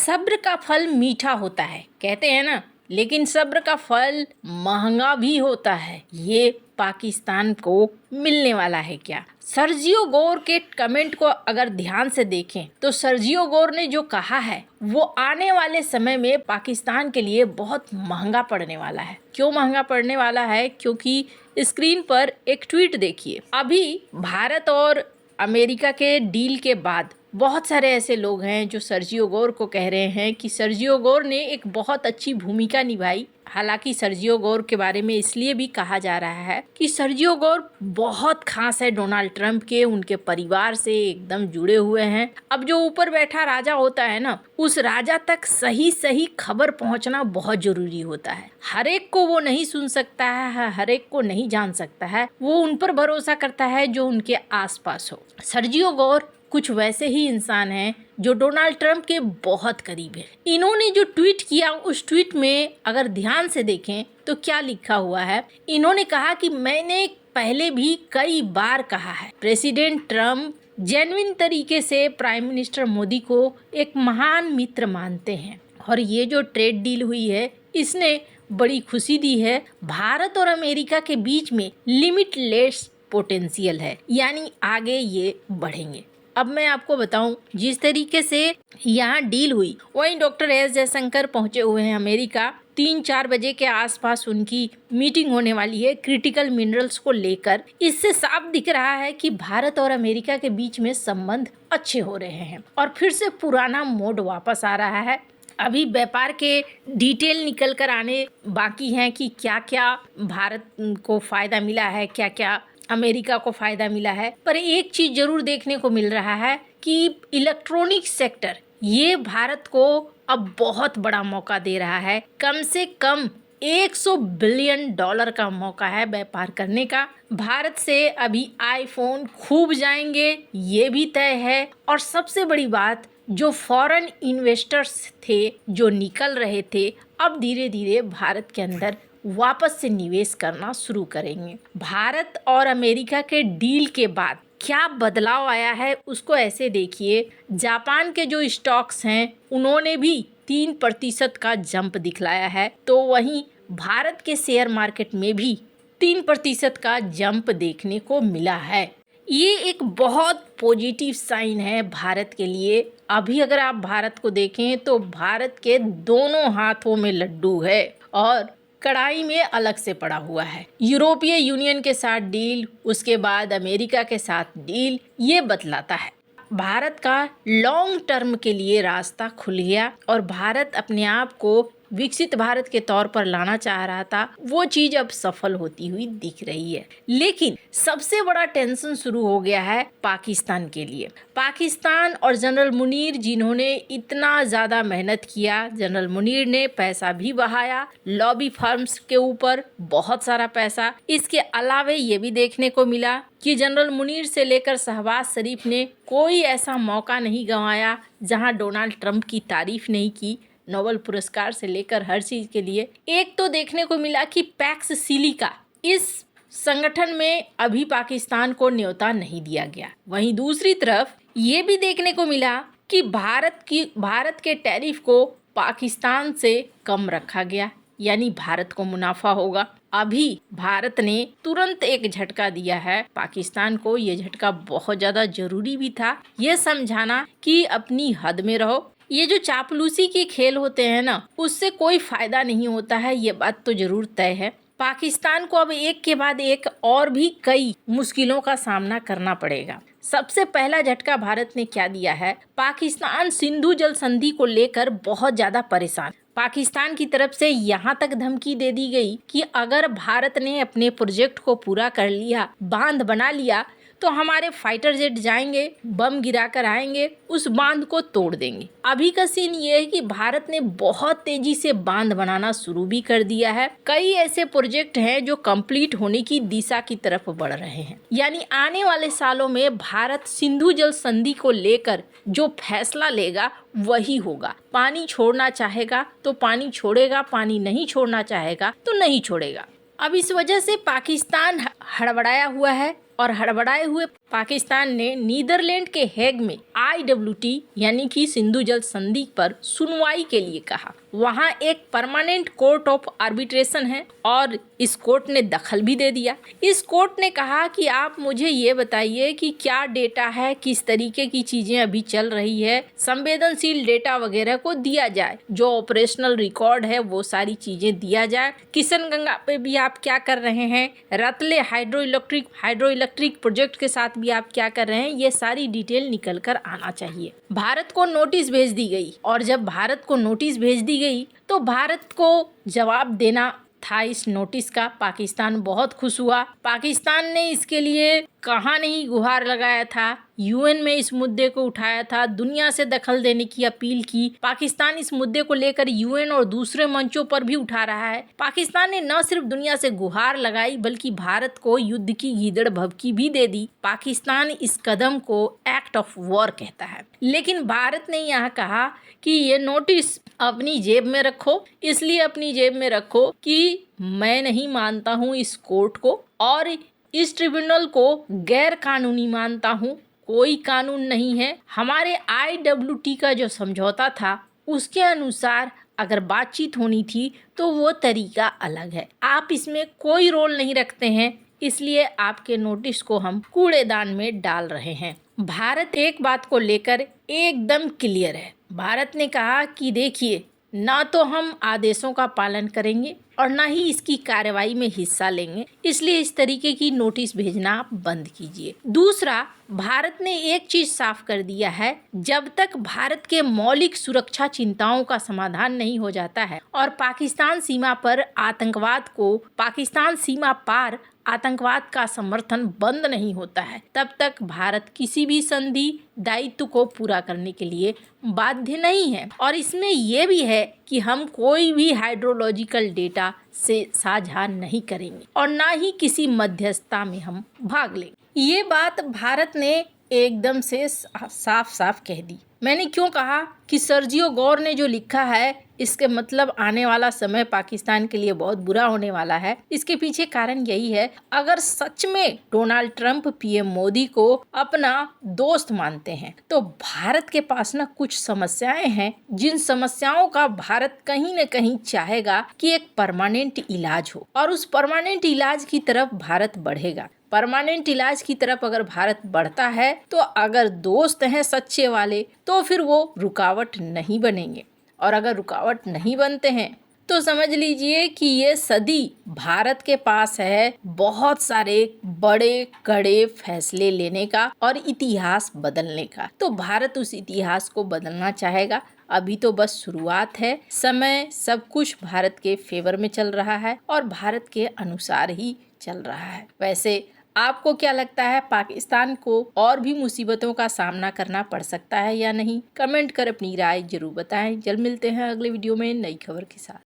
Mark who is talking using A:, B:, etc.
A: सब्र का फल मीठा होता है कहते हैं ना, लेकिन सब्र का फल महंगा भी होता है। ये पाकिस्तान को मिलने वाला है क्या? सर्जियो गोर के कमेंट को अगर ध्यान से देखें तो सर्जियो गोर ने जो कहा है वो आने वाले समय में पाकिस्तान के लिए बहुत महंगा पड़ने वाला है। क्यों महंगा पड़ने वाला है? क्योंकि स्क्रीन पर एक ट्वीट देखिए। अभी भारत और अमेरिका के डील के बाद बहुत सारे ऐसे लोग हैं जो सर्जियो गोर को कह रहे हैं कि सर्जियो गोर ने एक बहुत अच्छी भूमिका निभाई। हालांकि सर्जियो गोर के बारे में इसलिए भी कहा जा रहा है कि सर्जियो गोर बहुत खास है डोनाल्ड ट्रंप के, उनके परिवार से एकदम जुड़े हुए हैं। अब जो ऊपर बैठा राजा होता है ना, उस राजा तक सही सही खबर पहुंचना बहुत जरूरी होता है। हर एक को वो नहीं सुन सकता है, हर एक को नहीं जान सकता है। वो उन पर भरोसा करता है जो उनके आसपास हो। सर्जियो गोर कुछ वैसे ही इंसान हैं जो डोनाल्ड ट्रंप के बहुत करीब है। इन्होंने जो ट्वीट किया उस ट्वीट में अगर ध्यान से देखें तो क्या लिखा हुआ है। इन्होंने कहा कि मैंने पहले भी कई बार कहा है, प्रेसिडेंट ट्रंप जेन्युइन तरीके से प्राइम मिनिस्टर मोदी को एक महान मित्र मानते हैं और ये जो ट्रेड डील हुई है इसने बड़ी खुशी दी है। भारत और अमेरिका के बीच में लिमिटलेस पोटेंशियल है, यानी आगे ये बढ़ेंगे। अब मैं आपको बताऊं, जिस तरीके से यहाँ डील हुई वहीं डॉक्टर एस जयशंकर पहुंचे हुए हैं अमेरिका। 3-4 बजे के आसपास उनकी मीटिंग होने वाली है क्रिटिकल मिनरल्स को लेकर। इससे साफ दिख रहा है कि भारत और अमेरिका के बीच में संबंध अच्छे हो रहे हैं और फिर से पुराना मोड वापस आ रहा है। अभी व्यापार के डिटेल निकल कर आने बाकी हैं कि क्या क्या भारत को फायदा मिला है, क्या क्या अमेरिका को फायदा मिला है। पर एक चीज जरूर देखने को मिल रहा है कि इलेक्ट्रॉनिक सेक्टर ये भारत को अब बहुत बड़ा मौका दे रहा है। कम से कम $100 बिलियन का मौका है व्यापार करने का। भारत से अभी आईफोन खूब जाएंगे ये भी तय है। और सबसे बड़ी बात, जो फॉरेन इन्वेस्टर्स थे जो निकल रहे थे, अब धीरे धीरे भारत के अंदर वापस से निवेश करना शुरू करेंगे। भारत और अमेरिका के डील के बाद क्या बदलाव आया है उसको ऐसे देखिए। जापान के जो स्टॉक्स हैं उन्होंने भी 3% का जंप दिखलाया है, तो वहीं भारत के शेयर मार्केट में भी 3% का जंप देखने को मिला है। ये एक बहुत पॉजिटिव साइन है भारत के लिए। अभी अगर आप भारत को देखें तो भारत के दोनों हाथों में लड्डू है और कढ़ाई में अलग से पड़ा हुआ है। यूरोपीय यूनियन के साथ डील, उसके बाद अमेरिका के साथ डील, ये बतलाता है भारत का लॉन्ग टर्म के लिए रास्ता खुल गया और भारत अपने आप को विकसित भारत के तौर पर लाना चाह रहा था, वो चीज अब सफल होती हुई दिख रही है। लेकिन सबसे बड़ा टेंशन शुरू हो गया है पाकिस्तान के लिए। पाकिस्तान और जनरल मुनीर जिन्होंने इतना ज़्यादा मेहनत किया, जनरल मुनीर ने पैसा भी बहाया लॉबी फर्म्स के ऊपर, बहुत सारा पैसा। इसके अलावे ये भी देखने को मिला कि जनरल मुनीर से लेकर शहबाज शरीफ ने कोई ऐसा मौका नहीं गंवाया जहां डोनाल्ड ट्रंप की तारीफ नहीं की। नोबेल पुरस्कार से लेकर हर चीज के लिए। एक तो देखने को मिला कि पैक्स सिलिका इस संगठन में अभी पाकिस्तान को न्योता नहीं दिया गया। वहीं दूसरी तरफ ये भी देखने को मिला कि भारत के टैरिफ को पाकिस्तान से कम रखा गया, यानी भारत को मुनाफा होगा। अभी भारत ने तुरंत एक झटका दिया है पाकिस्तान को। ये झटका बहुत ज्यादा जरूरी भी था, ये समझाना कि अपनी हद में रहो। ये जो चापलूसी के खेल होते हैं ना, उससे कोई फायदा नहीं होता है, ये बात तो जरूर तय है। पाकिस्तान को अब एक के बाद एक और भी कई मुश्किलों का सामना करना पड़ेगा। सबसे पहला झटका भारत ने क्या दिया है, पाकिस्तान सिंधु जल संधि को लेकर बहुत ज्यादा परेशान। पाकिस्तान की तरफ से यहाँ तक धमकी दे दी गई कि अगर भारत ने अपने प्रोजेक्ट को पूरा कर लिया, बांध बना लिया, तो हमारे फाइटर जेट जाएंगे, बम गिरा कर आएंगे, उस बांध को तोड़ देंगे। अभी का सीन ये है कि भारत ने बहुत तेजी से बांध बनाना शुरू भी कर दिया है। कई ऐसे प्रोजेक्ट हैं जो कंप्लीट होने की दिशा की तरफ बढ़ रहे हैं। यानी आने वाले सालों में भारत सिंधु जल संधि को लेकर जो फैसला लेगा वही होगा। पानी छोड़ना चाहेगा तो पानी छोड़ेगा, पानी नहीं छोड़ना चाहेगा तो नहीं छोड़ेगा। अब इस वजह से पाकिस्तान हड़बड़ाया हुआ है और हड़बड़ाए हुए पाकिस्तान ने नीदरलैंड के हेग में IWT यानी कि सिंधु जल संधि पर सुनवाई के लिए कहा। वहाँ एक परमानेंट कोर्ट ऑफ आर्बिट्रेशन है और इस कोर्ट ने दखल भी दे दिया। इस कोर्ट ने कहा कि आप मुझे ये बताइए कि क्या डेटा है, किस तरीके की चीजें अभी चल रही है, संवेदनशील डेटा वगैरह को दिया जाए, जो ऑपरेशनल रिकॉर्ड है वो सारी चीजें दिया जाए। किशनगंगा पे भी आप क्या कर रहे हैं, रतले हाइड्रो इलेक्ट्रिक प्रोजेक्ट के साथ भी आप क्या कर रहे हैं, ये सारी डिटेल निकल कर आना चाहिए। भारत को नोटिस भेज दी गई और जब भारत को नोटिस भेज दी गई तो भारत को जवाब देना था इस नोटिस का। पाकिस्तान बहुत खुश हुआ। पाकिस्तान ने इसके लिए कहाँ नहीं गुहार लगाया था, UN में इस मुद्दे को उठाया था, दुनिया से दखल देने की अपील की। पाकिस्तान इस मुद्दे को लेकर UN और दूसरे मंचों पर भी उठा रहा है। पाकिस्तान ने न सिर्फ दुनिया से गुहार लगाई बल्कि भारत को युद्ध की गीदड़ भभकी भी दे दी। पाकिस्तान इस कदम को एक्ट ऑफ वॉर कहता है। लेकिन भारत ने यहाँ कहा कि ये नोटिस अपनी जेब में रखो, इसलिए अपनी जेब में रखो कि मैं नहीं मानता हूँ इस कोर्ट को और इस ट्रिब्यूनल को गैर कानूनी मानता हूँ, कोई कानून नहीं है। हमारे IWT का जो समझौता था उसके अनुसार अगर बातचीत होनी थी तो वो तरीका अलग है। आप इसमें कोई रोल नहीं रखते हैं, इसलिए आपके नोटिस को हम कूड़ेदान में डाल रहे हैं। भारत एक बात को लेकर एकदम क्लियर है। भारत ने कहा कि देखिए, ना तो हम आदेशों का पालन करेंगे और ना ही इसकी कार्रवाई में हिस्सा लेंगे, इसलिए इस तरीके की नोटिस भेजना आप बंद कीजिए। दूसरा, भारत ने एक चीज साफ कर दिया है, जब तक भारत के मौलिक सुरक्षा चिंताओं का समाधान नहीं हो जाता है और पाकिस्तान सीमा पार आतंकवाद का समर्थन बंद नहीं होता है, तब तक भारत किसी भी संधि दायित्व को पूरा करने के लिए बाध्य नहीं है। और इसमें यह भी है कि हम कोई भी हाइड्रोलॉजिकल डेटा से साझा नहीं करेंगे और ना ही किसी मध्यस्थता में हम भाग लेंगे। ये बात भारत ने एकदम से साफ साफ कह दी। मैंने क्यों कहा कि सर्जियो गौर ने जो लिखा है इसके मतलब आने वाला समय पाकिस्तान के लिए बहुत बुरा होने वाला है। इसके पीछे कारण यही है, अगर सच में डोनाल्ड ट्रंप PM मोदी को अपना दोस्त मानते हैं तो भारत के पास ना कुछ समस्याएं हैं, जिन समस्याओं का भारत कहीं न कहीं चाहेगा कि एक परमानेंट इलाज हो और उस परमानेंट इलाज की तरफ भारत बढ़ेगा। परमानेंट इलाज की तरफ अगर भारत बढ़ता है तो अगर दोस्त हैं सच्चे वाले तो फिर वो रुकावट नहीं बनेंगे, और अगर रुकावट नहीं बनते हैं तो समझ लीजिए कि ये सदी भारत के पास है बहुत सारे बड़े कड़े फैसले लेने का और इतिहास बदलने का। तो भारत उस इतिहास को बदलना चाहेगा। अभी तो बस शुरुआत है, समय सब कुछ भारत के फेवर में चल रहा है और भारत के अनुसार ही चल रहा है। वैसे आपको क्या लगता है, पाकिस्तान को और भी मुसीबतों का सामना करना पड़ सकता है या नहीं? कमेंट कर अपनी राय जरूर बताएं। जल्द मिलते हैं अगले वीडियो में नई खबर के साथ।